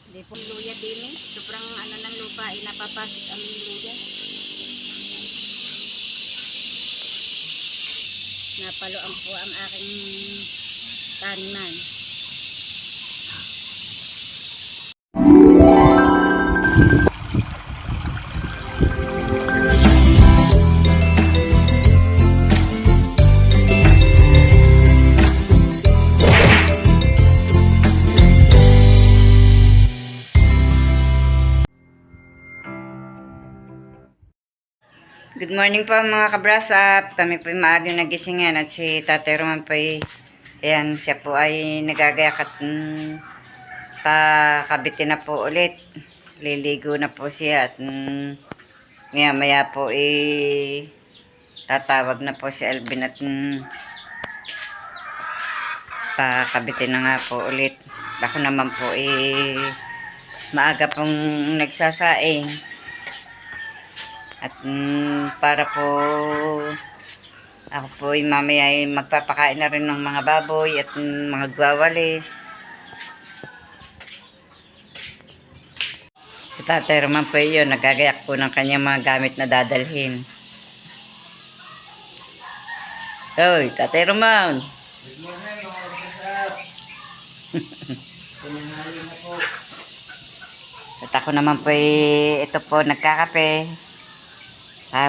Hindi po luya din eh. Sobrang ano ng lupa ay napapasok ang luya. Napaluan po ang aking taniman. Good morning po mga kabrasap. Kami po maagang nagisingan at si Tatay Roman po ayan, siya po ay nagagayak at pakabitin na po ulit. Liligo na po siya at maya maya po tatawag na po si Alvin at pakabitin na nga po ulit. Ako naman po maaga pong nagsasaing. At para po ako po mamaya ay magpapakain na rin ng mga baboy at mga gwawalis. Si Tatay Roman po yun, nagagayak po ng kanyang mga gamit na dadalhin. Hoy, Tatay Roman! Good morning mga kapatid. Kumangali na po. At ako naman po ito po nagkakape.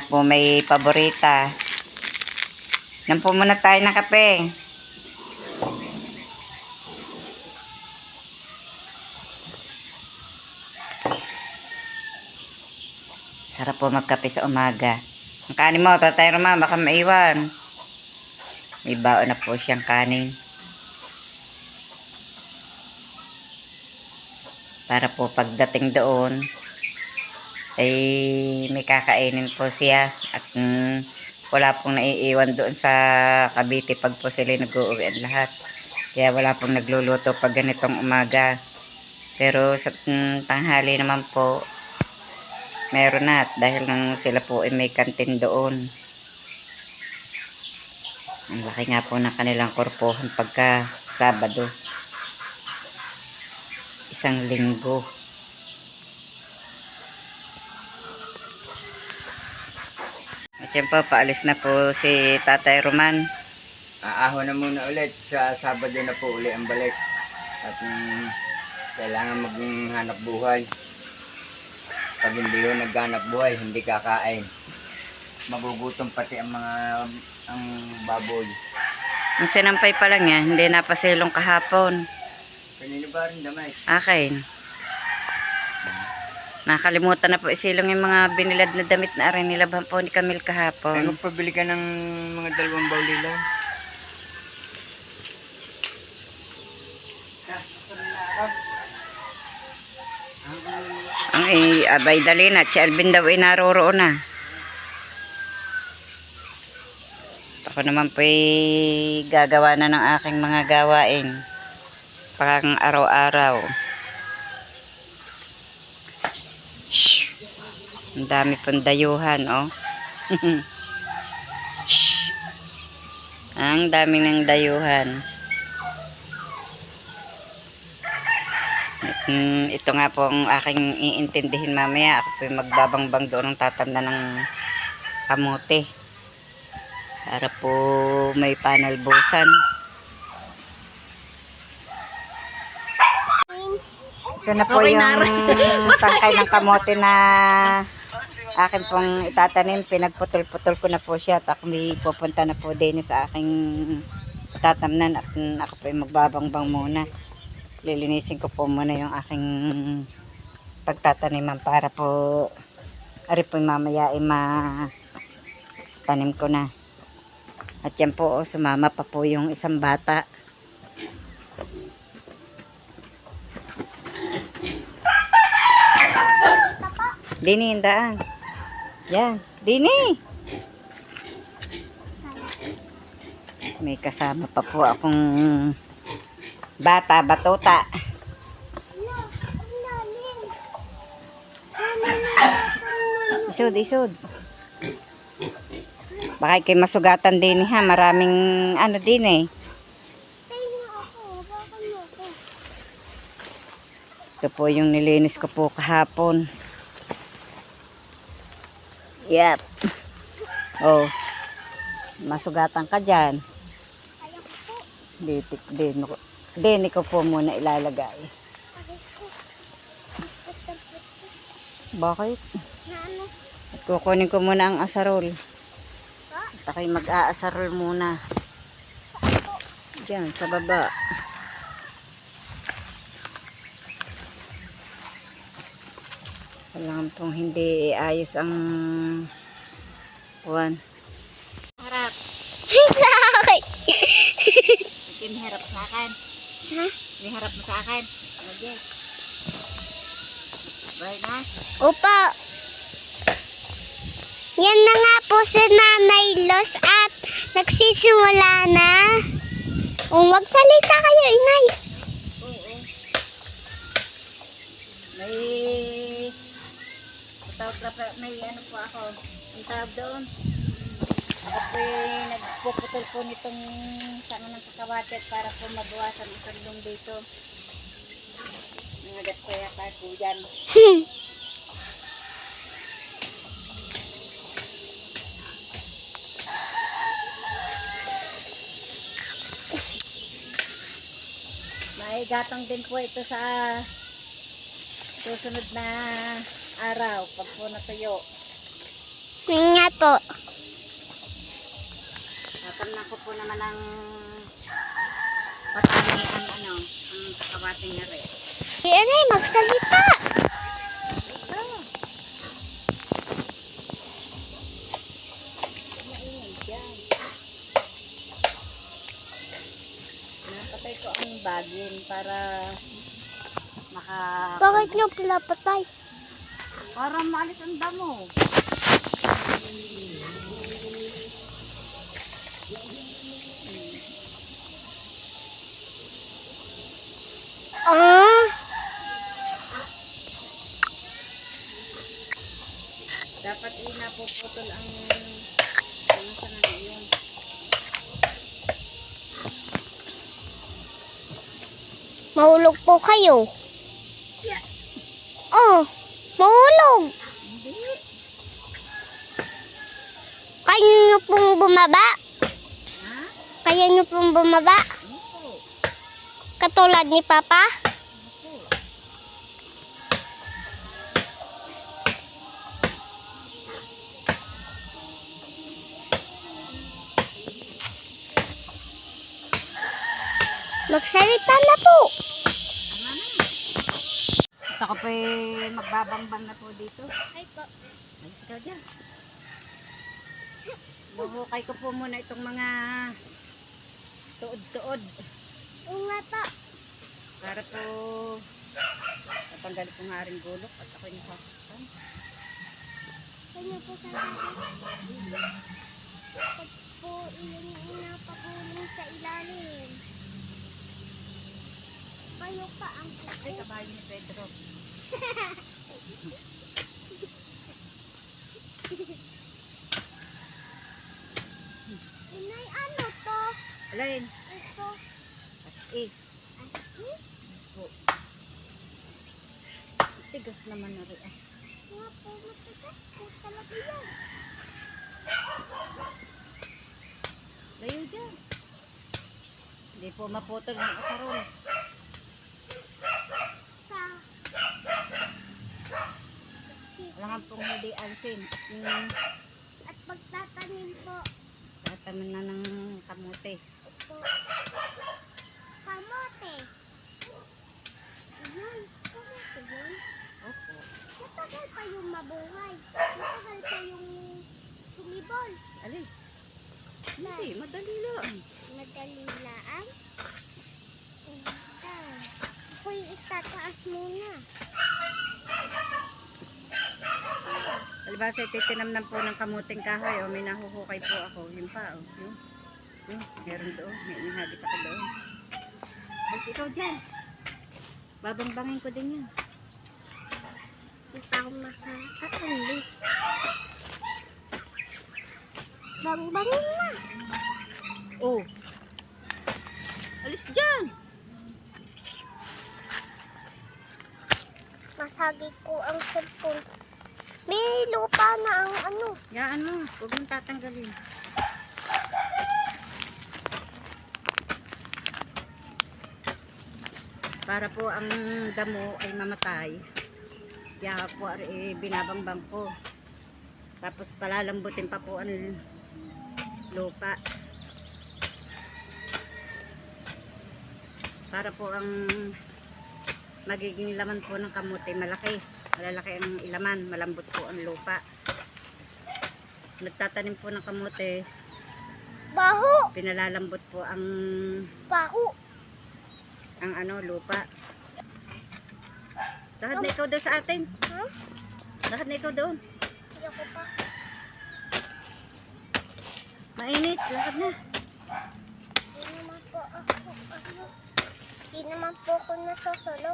Po may paborita. Nan po muna tayo ng kape. Sarap po magkape sa umaga. Ang kanin mo, Tatay Roman, baka maiwan. May baon na po siyang kanin. Para po pagdating doon, ay may kakainin po siya at wala pong naiiwan doon sa Cavite pag po sila nag-uuwian lahat. Kaya wala pong nagluluto pag ganitong umaga. Pero sa tanghali naman po, meron na dahil nang sila po ay may kantin doon. Ang laki nga po ng kanilang korpohan pagka Sabado. Isang linggo. At yan po, paalis na po si Tatay Roman. Aahon na muna ulit. Sa Sabado na po uli ang balik. At kailangan maghanap buhay. Pag hindi ho naghanap buhay, hindi kakain. Magugutom pati ang ang baboy. Ang sinampay pa lang yan, hindi napasilong kahapon. Kanino ba rin damay? Akin. Nakalimutan na po isilong yung mga binilad na damit na aray nilaban po ni Camille Ay kahapon. magpabili ka ng mga 2 bawli lang. Ang abay dali na, si Alvin daw ay naroroon na. Ako naman po gagawa na ng aking mga gawain. Pang araw-araw. Shhh! Ang dami pong dayuhan, oh. Shhh! Ang dami ng dayuhan. Ito nga po ang aking iintindihin mamaya. Ako po magbabangbang doon ng tatanda ng kamote. Para po may panalbusan. Ito na po yung tangkay ng kamote na akin pong itatanim. Pinagputol-putol ko na po siya. At ako may pupunta na po din sa aking tatamnan. At ako po magbabangbang muna. Lilinisin ko po muna yung aking pagtataniman para po ari po mamaya ay tanim ko na. At yan po, sumama pa po yung isang bata. Dini, hindaan. Yan, Dini. May kasama pa po akong bata, batuta. Isod, isod. Baka kayo masugatan din ha. Maraming ano din eh. Ito po yung nilinis ko po kahapon. Yep. Oh. Masugatan ka dyan. Dini ko po muna ilalagay. Bakit? At kukunin ko muna ang asarol. At ako'y mag-aasarol muna. Diyan, sa baba. Kailangan pong hindi ayos ang buwan. Harap. Sa akin. Hindi harap sa akin. Ha? Hindi harap mo sa akin. Okay. Right na? Opo. Yan na nga po si Nanay Los at nagsisimula na. Magsalita kayo, inay. Oo. May ano po ako. Ang tawag doon. Ako po nagpuputol po nitong sanga ng kakawatet para po mabawasan ang kandong dito. Nangagat ko yata po dyan. May gatong din po ito sa susunod na araw pag po natuyo. Yan nga po. Tatamnan ko po naman ang patani ang kakawating na rin. Inay, magsalita. Ito. Mainit dyan. Napatay ko ang bagin para Bakit nyo pinapatay? para maalis ang damo. Ah, Dapat napuputol ang ano sa yun. mahulog po kayo. Oh, mahulog. Hindi. Kaya nyo pong bumaba? Ha? Kaya nyo pong bumaba? Ano po? Katulad ni Papa? Ano po? Magsalita na po. Tama na. At ako pa magbabangbang na po dito. Ay po. Alis ka dyan. Mahukay ko po muna itong mga tuod-tuod. Oo nga po. Para po natanggal ko nga rin gulok at ako'y nasasaktan. Kanya po sa akin. Pag po iyan yung napagulong sa ilalim. Kayo pa ang Ay, kabayo ni Pedro. Inay, ano to? Alin, Ito. as is. Asis? Po. Tigas naman na rin. Nga po, matigas po talaga yan. Layo dyan. Hindi po maputol ng asarol. Alangan pong hindi alsin. At pagtatanim po, Tataman na ng kamote. po, kamote. Ayan, kamote yun. Opo. Matagal pa yung mabuhay. Matagal pa yung sumibol. Alis. Hindi, madali lang. Madali laan. Ako'y itataas muna. Alibasa, titinamnan po ng kamuting kahoy. O, may nahuhukay po ako. Yun pa, o. Yun. Yun, meron doon. May inihagis ako doon. Bas, ikaw dyan. Babangbangin ko din yan. Hindi pa ako makakaalis. Bangbangin na. Oh. Alis dyan. nasagi ko ang cellphone. May lupa na ang ano. Yaan mo, huwag mong tatanggalin. Para po ang damo ay mamatay. Kaya po binabangbang ko. Tapos palalambutin pa po ang lupa. Para po ang magiging laman po ng kamote malaki. Malalaki ang ilaman, malambot po ang lupa. Nagtatanim po ng kamote, Baho! pinalalambot po ang Baho! lupa. Lakad na ikaw doon sa atin. Ha? Lakad na ikaw doon. Hindi ako pa. Mainit, lakad na. Hindi naman po ako, ano. Hindi naman po ako nasosolo.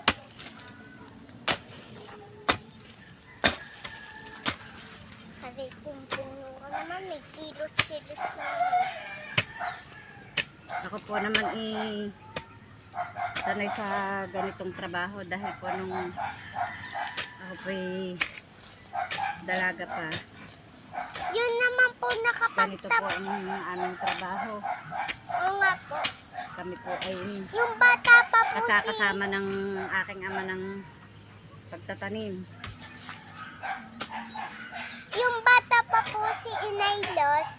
Sabi kung puno ka naman, may kilos-kilos na naman. Ako po naman sanay sa ganitong trabaho dahil po nung ako po dalaga pa. Yun naman po Ganito nakapagtap. po ang aming trabaho. Oo nga po. Kami po ay Yung bata pa po kasama ng aking ama ng pagtatanim. Yung bata pa po si Inay Los.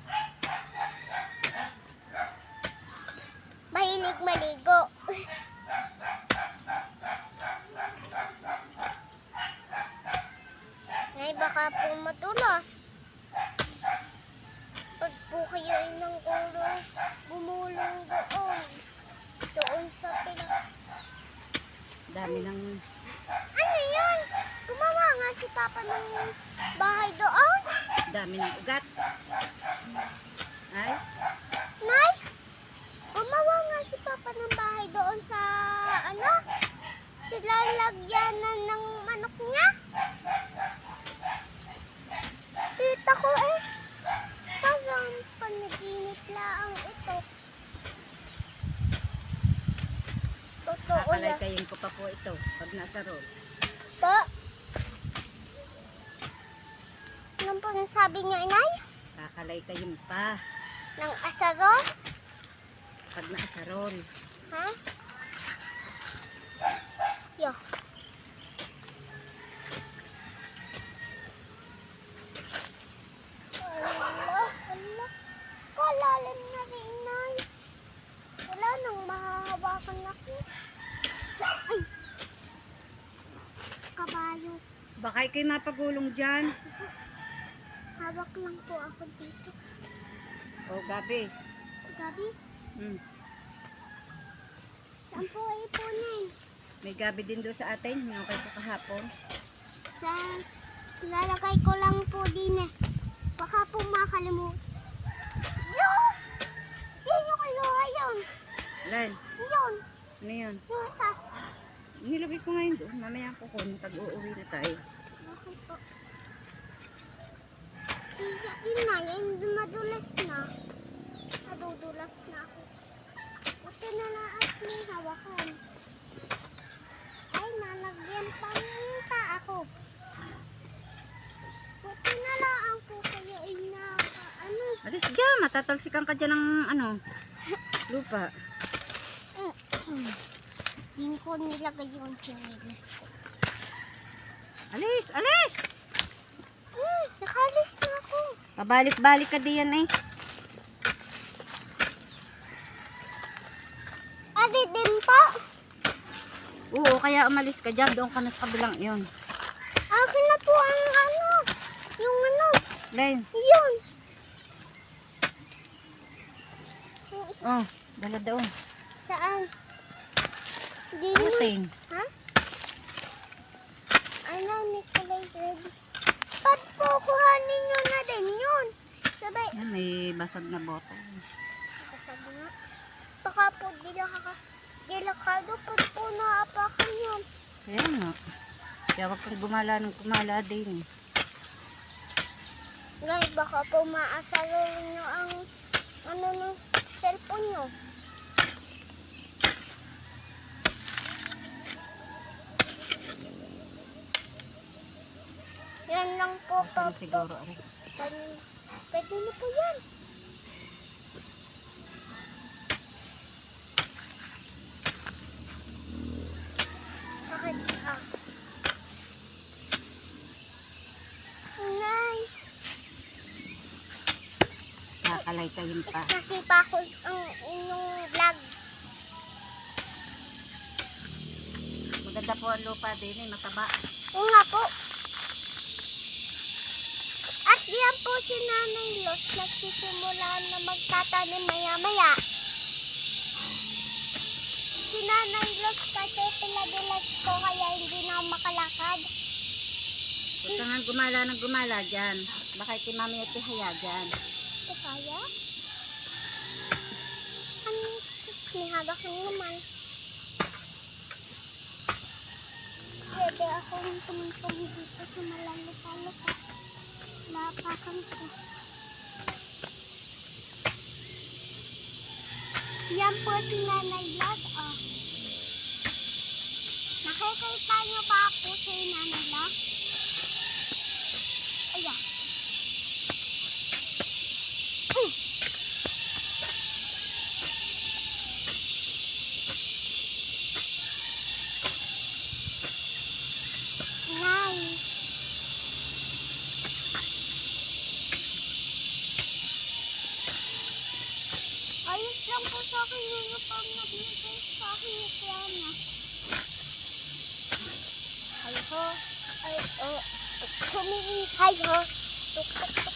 Mahilig maligo. Nay, baka po matulos. Pag po kayo ay nang gumulong doon. Doon sa Dami ng Ano yun? Gumawa nga si Papa ng bahay doon. dami ng ugat. Ay, Nay, gumawa nga si Papa ng bahay doon sa ano? Sila lagyanan ng manok niya. Tita ko eh. Parang panaginip lang ito. Totoo lang. kakalay-kayin ko pa po ito pag nasa roll. Po. Ano po ang sabi niyo, Inay? Kakalay-kayin pa Ng asaro? pag nasa roll. Ha? Yo. Hala. Kalalim na rin, Inay. Wala nang mahahawakan ako. Ay! Kabayo. Baka kayo mapagulong dyan. Hawak lang po ako dito. O, Gabi. Gabi, Hmm. saan po ipunin? May gabi din doon sa atin. Hinukay ko kahapon. Sa lalagay ko lang po din eh. Baka po makalimutan. Yun! Yun yung kiluha yun. Lan, Yun. ano yun? Yung isa. Nilagay ko ngayon doon. Mamaya ko kunin pag uuwi na tayo. Okay po. Siya inay, ay madulas na. Madudulas na ako. Buti na lang at may hawakan. Ay, nalagyan pang ako. Buti na lang po kayo ay ano. Alis dyan. Matatalsikan ka dyan ng lupa. Hindi ko nilagay yung chinilis ko. Alis! Alis! Nakalis na ako. Pabalik-balik ka diyan eh. Ate, din po. Oo, kaya umalis ka dyan. Doon ka na sa kabilang yun. Akin na po ang ano. Yung ano. Len, Yun. Yung isa. oh, dala doon. Saan? Hindi naman. Puting. Ha? Ano, Nicolay ready. Ba't po kuhanin nyo na din yun? Sabay. Yan, may basag na bottle. Kasabi nga. Baka po dilakado. Ba't po naapakan yun? Kaya nga. Kaya wag kang gumala ng kumala din eh. Guys, baka po maasaro nyo ang ano ng cellphone nyo. pa na siguro. Aray. Pwede na po yan. Sakit ah. Nay, Kakalay tayo pa. kasi pa ako ang inyong vlog. Maganda po ang lupa din eh, mataba. Oo nga po. At yan po si Nanay Los nagsisimula na magtatanim maya-maya. Si Nanay Los kasi pinadulas ko kaya hindi na makalakad. Huwag kang gumala ng gumala dyan. Baka iti mami at ihaya dyan. Ito kaya? Ano? Nihagak na naman. Pwede akong tumutong dito sa malalo-palo. Lapakan ko. Yan po si Nanay Los. Oh. Nakikita niyo ba po si Nanay Los? Ayan. Nice. Ayos lang po sa akin yung pang nagbigay sa akin ni Tiana. Ay ho. Ay oh. Hi ho. Tuk tuk tuk.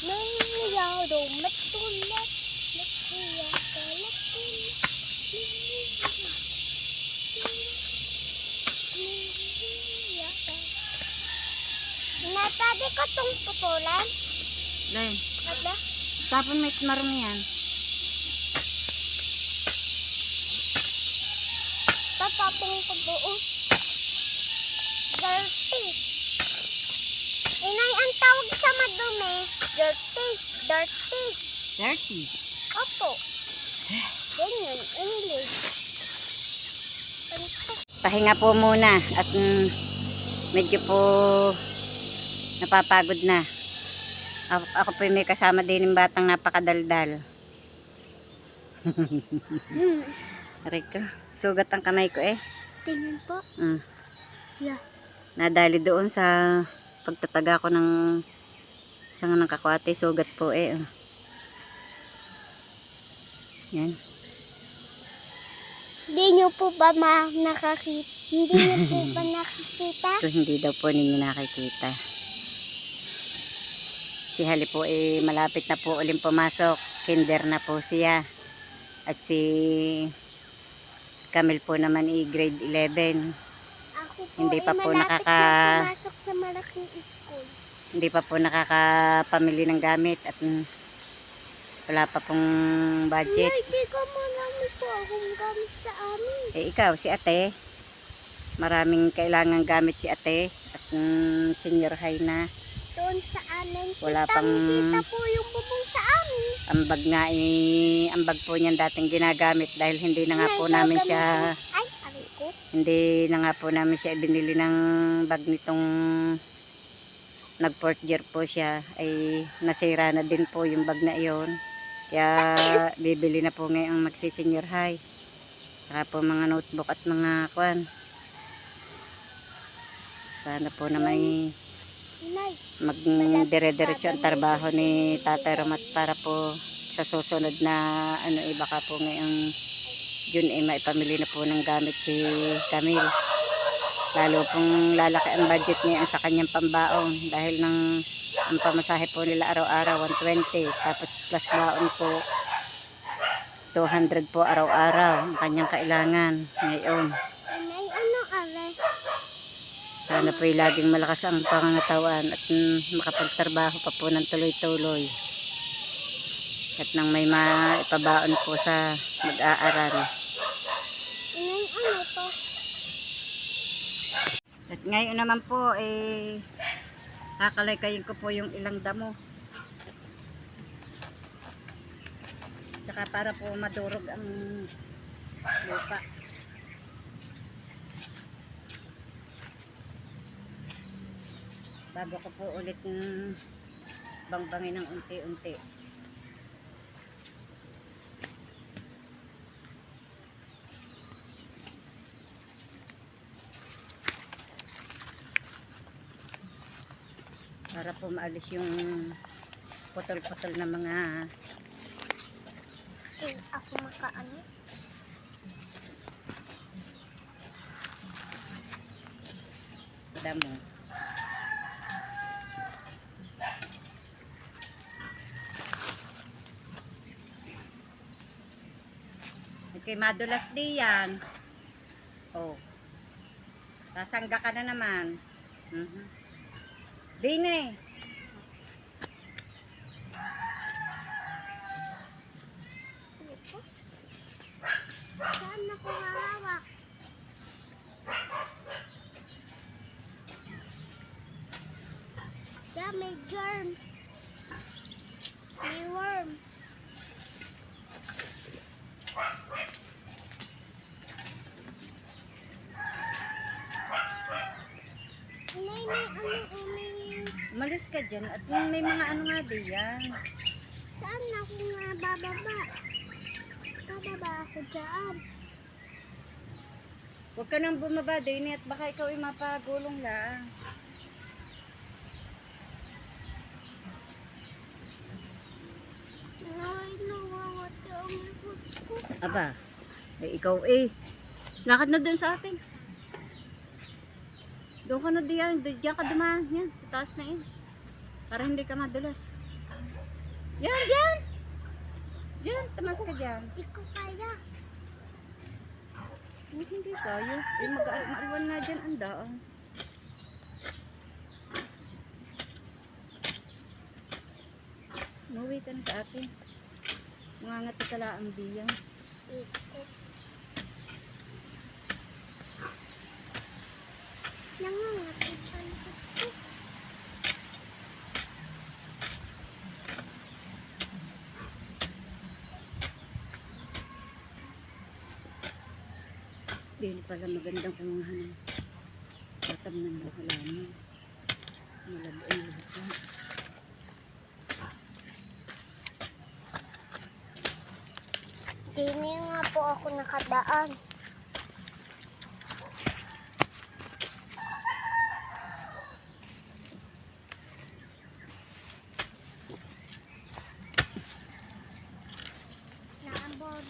Nangyayado matulat. Nagkuyata matulat. Pwede ko itong putulan? Len, Wala? tapon may marumi yan. Tatapong ko doon. Dirty. Inay, ang tawag sa madumi. Dirty. Dirty. Dirty. Opo. Ganyan, English. Pahinga po muna at medyo po napapagod na. Ako po may kasama din ng batang napakadaldal. Aray ko, sugat ang kamay ko eh. Tingnan po. Yeah. Nadali doon sa pagtataga ko ng isang ng kakwate, sugat po eh. Yan. Hindi nyo po ba nakakita? Hindi nyo po ba nakikita? So hindi daw po ninyo nakikita. Si Hali po eh malapit na po uling pumasok. Kinder na po siya. At si Camille po naman grade 11. Ako po Hindi pa po malapit na pumasok sa malaking school. Hindi pa po nakakapamili ng gamit at wala pa pong budget. Hindi ko marami po akong gamit sa amin. Eh ikaw, si ate, maraming kailangan gamit si ate at senior high na. Doon sa amin, Wala pang kita po yung bubong sa amin. ambag nga ambag po niyan dating ginagamit dahil hindi na nga po Nay, namin gagamitin- siya Ay, aray ko. hindi na nga po namin siya binili ng bag nitong nag 4th year po siya ay nasira na din po yung bag na iyon. Kaya bibili na po ngayong magsi-senior high. Saka po mga notebook at mga kwan. Sana po na may Nay, magdire-diretso ang trabaho ni Tatay Ramat para po sa susunod na baka po ngayong June maipamili na po ng gamit si Camille. Lalo pong lalaki ang budget niya sa kanyang pambaon dahil ang pamasahe po nila araw-araw 120 tapos plus baon po 200 po araw-araw ang kanyang kailangan ngayon. Nay, ano aray? Sana po laging malakas ang pangangatawan at makapagtrabaho pa po ng tuloy-tuloy. At nang may maipabaon po sa mag-aaral. Nay, ano to? At ngayon naman po, kakalay-kayin ko po yung ilang damo. Tsaka para po madurog ang lupa. bago ko po ulit bangbangin ng unti-unti. Para po maalis yung putol-putol na mga Ako makaano. damo. Okay, madulas di yan. Oh. Sasangga ka na naman. Dine. Ito. Saan ako hahawak? Yeah, may germs. May worm. May Umalis ka dyan at may mga ano nga di yan. saan ako nga bababa? Bababa ako dyan. Huwag ka nang bumaba din at baka ikaw ay mapagulong lang. Ay, nawawala ang likod ko. Aba, ikaw lakad na dun sa atin. Doon ka na diyan, diyan ka dumaan. Yan, sa taas na yun. Para hindi ka madulas. Yan, diyan. Diyan, tamas ka diyan. Di ko kaya. Hindi tayo. Maiwan nga dyan ang daan. Umuwi ka na sa atin. Mangangati ka lang ang biyang. Ito. Nangangatid pa likod ko. Dili pala magandang kumuha ng tatam ng halaman. Malabo ang lahat. Dini nga po ako nakadaan. Naambod.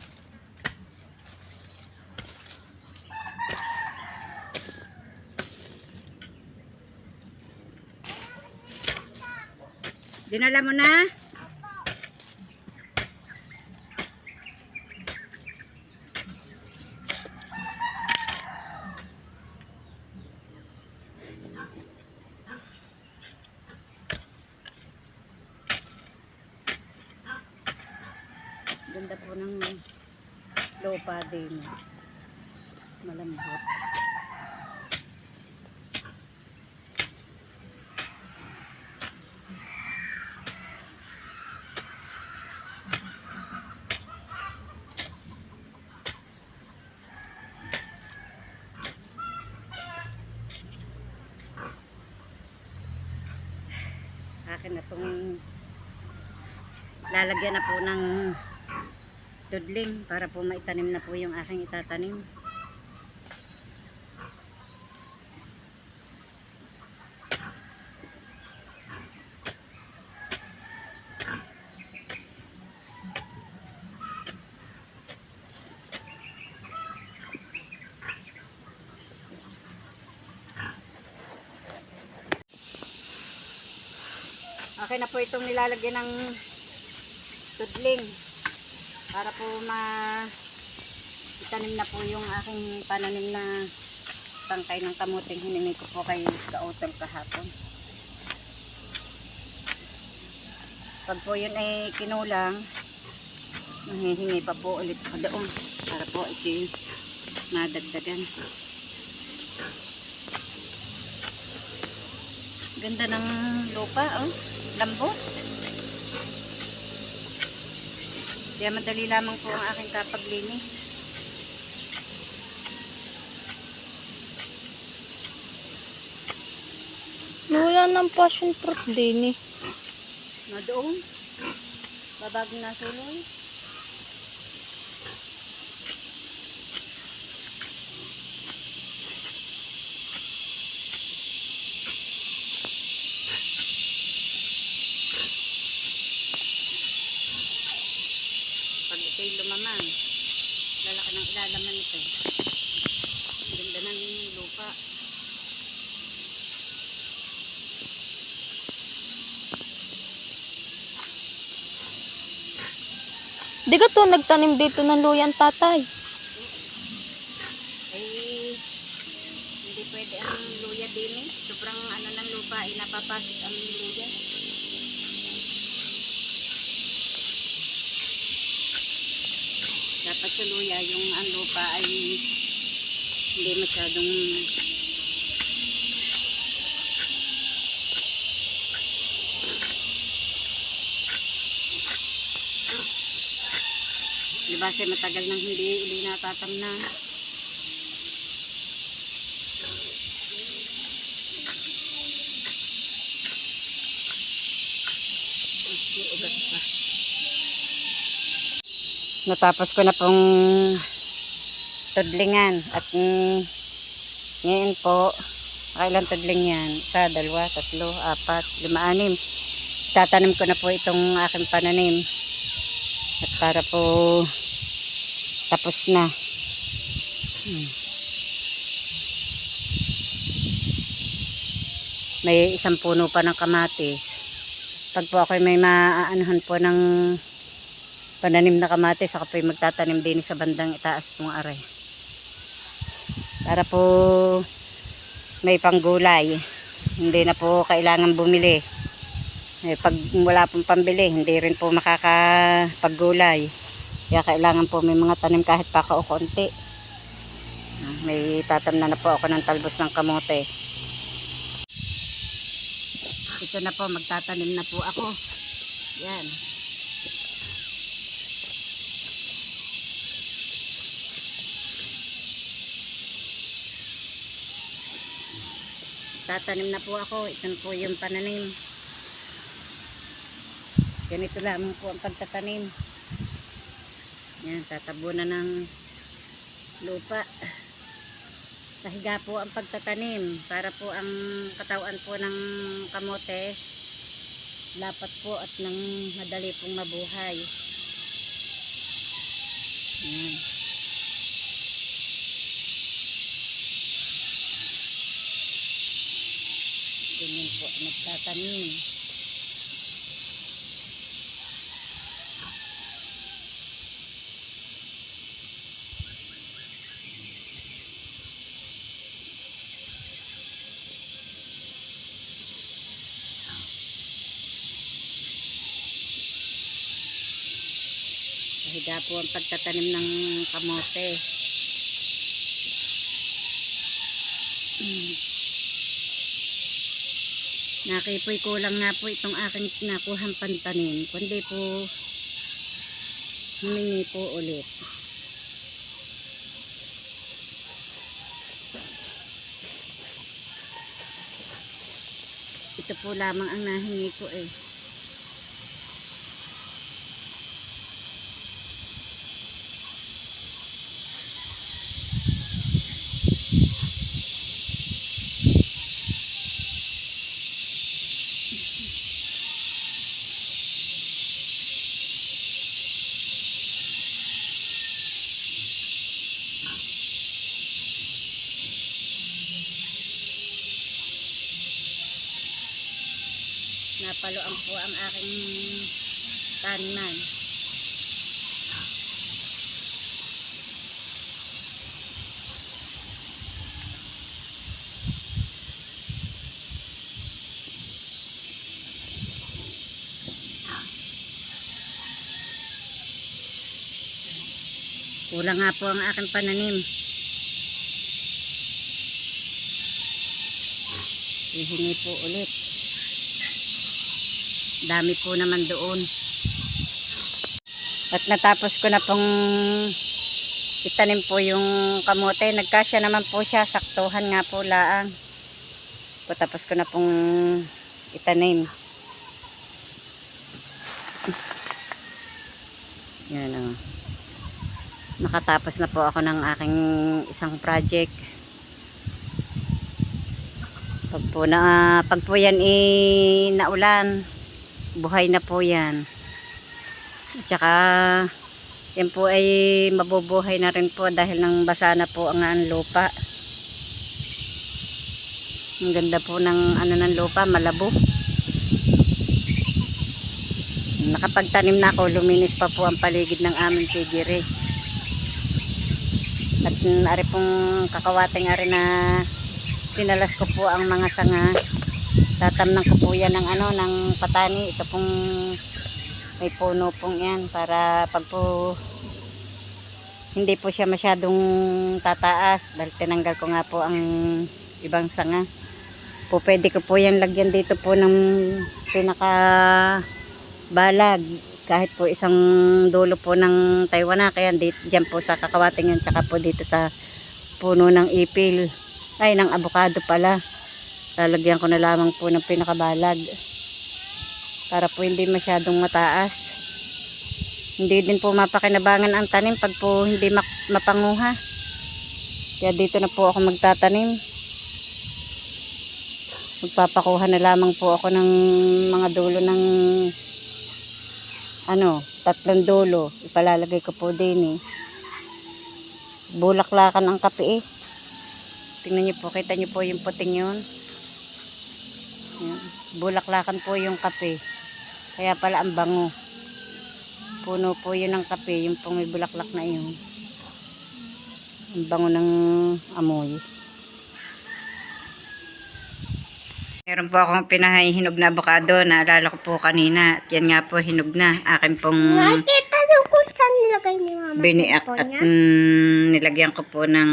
Dinala mo na? Ganda po ng lupa din. Malambot. Akin na pong lalagyan na po ng tudling para po maitanim na po yung aking itatanim. Okay na po itong nilalagyan ng tudling para po itanim na po yung aking pananim na tangkay ng kamuting hiningi ko po kay Kautol kahapon. Pag po yun ay kinulang, mahihingi pa po ulit ko doon para po iti madagdagan. Ganda ng lupa, lambot. Kaya madali lamang po ang aking kapaglinis. Wala ng passion fruit din eh. Na doon. Babagong nasuloy. Pag ito'y lumamang, lalaki ng ilalaman nito. Ganda ng lupa. Di ka to nagtanim dito ng luyan, tatay. Ay, hindi pwede ang luya din eh. Sobrang ano ng lupa, napapasok ang luya. Dapat sa luya, yung ang lupa ay hindi masyadong diba kasi matagal nang hindi uli natatamnan. May ugat pa. Natapos ko na pong tudlingan at ngayon po kailan tudling yan? Isa, dalawa, tatlo, apat, lima, anim. Tatanim ko na po itong aking pananim at para po tapos na. May isang puno pa ng kamatis. Pag po ako may maaanuhan po ng pananim na kamatis, ako po magtatanim din sa bandang itaas pong are. Para po may panggulay. Hindi na po kailangan bumili. Pag wala pong pambili, hindi rin po makakapaggulay. Kaya kailangan po may mga tanim kahit pa kaunti. May tatamnan na po ako ng talbos ng kamote. Ito na po, magtatanim na po ako. Yan. Tatanim na po ako. Ito po yung pananim. Ganito lamang po ang pagtatanim. Yan, tatabunan ng lupa. Pahiga po ang pagtatanim para po ang katawan po ng kamote lapat po at nang madali pong mabuhay. Yan. Ganyan po ang nagtatanim. Higa po ang pagtatanim ng kamote. Nakipoy kulang nga po itong aking nakuhang pantanim. Kundi po humingi po ulit. Ito po lamang ang nahingi ko eh. Napaluan po ang aking taniman. Kulang nga po ang aking pananim. Hihingi po ulit. Dami po naman doon. At natapos ko na pong itanim po yung kamote. Nagkasya naman po siya. Saktuhan nga po laang. Tapos ko na pong itanim. Yan o. Nakatapos na po ako ng aking isang project. Pag po yan naulan, buhay na po yan. At saka yan po ay mabubuhay na rin po dahil nang basa na po ang lupa. Ang ganda po ng ng lupa, malabo. Nakapagtanim na ako, luminis pa po ang paligid ng aming piggery. At ari pong kakawating ari na sinalas ko po ang mga sanga. Tatamnan ko po yan ng ng patani. Ito pong may puno pong yan para pag po hindi po siya masyadong tataas dahil tinanggal ko nga po ang ibang sanga. Po pwede ko po yan lagyan dito po ng pinaka balag. Kahit po isang dulo po ng Taiwan kaya dyan po sa kakawating yan tsaka po dito sa puno ng ipil ay ng abukado pala, lalagyan ko na lamang po ng pinakabalag para po hindi masyadong mataas. Hindi din po mapakinabangan ang tanim pag po hindi mapanguha, kaya dito na po ako magtatanim. Magpapakuha na lamang po ako ng mga dulo ng 3 dulo, ipalalagay ko po din bulaklakan ang kape tingnan nyo po, kita nyo po yung puting yun. Yan. Bulaklakan po yung kape, kaya pala ang bango. Puno po yun ng kape, yung pong may bulaklak na yun, ang bango ng amoy. Meron po akong pinahinog na avocado, naalala ko po kanina. At yan nga po, hinog na. Akin pong Nakita niyo kung saan nilagay ni Mama biniak po at niya? nilagyan ko po ng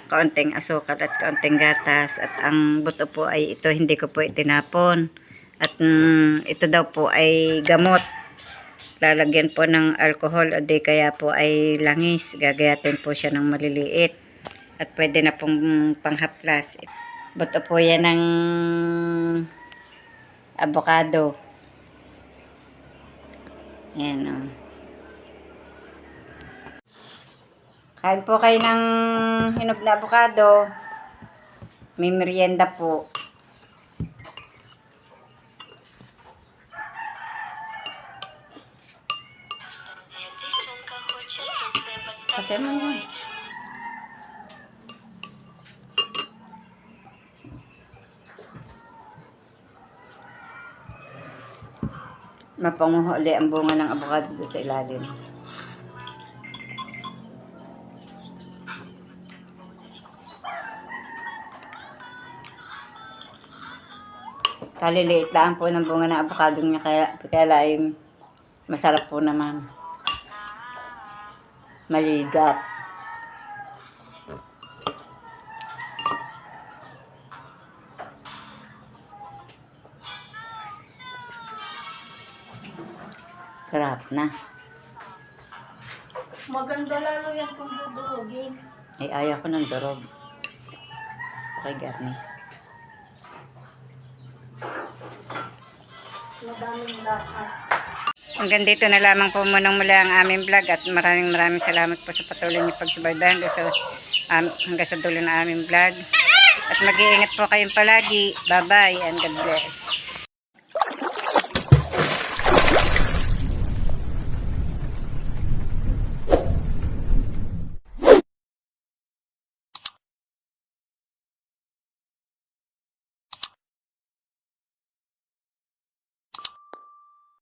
kaunting asukal at kaunting gatas. At ang buto po ay ito, hindi ko po itinapon. At ito daw po ay gamot. Lalagyan po ng alcohol o di kaya po ay langis. Gagayatin po siya ng maliliit. At pwede na pong panghaplas. Buto po yan ng avocado. Ayan o. Kain po kayo ng hinog na avocado. May merienda po. Pati mo yun. Mapanguho ulit ang bunga ng avocado doon sa ilalim. Kaliliit lang po ng bunga ng avocado niya, kaya ay masarap po naman. Maligap. Sarap na. Maganda lalo yan kung dudurugin. Ay, ayaw ko ng durog. Okay, garni. Madaming lakas. Hanggang dito na lamang po muna mula ang aming vlog at maraming salamat po sa patuloy niyo pagsubaybay hanggang sa dulo ng aming vlog. At mag-iingat po kayong palagi. Bye-bye and God bless.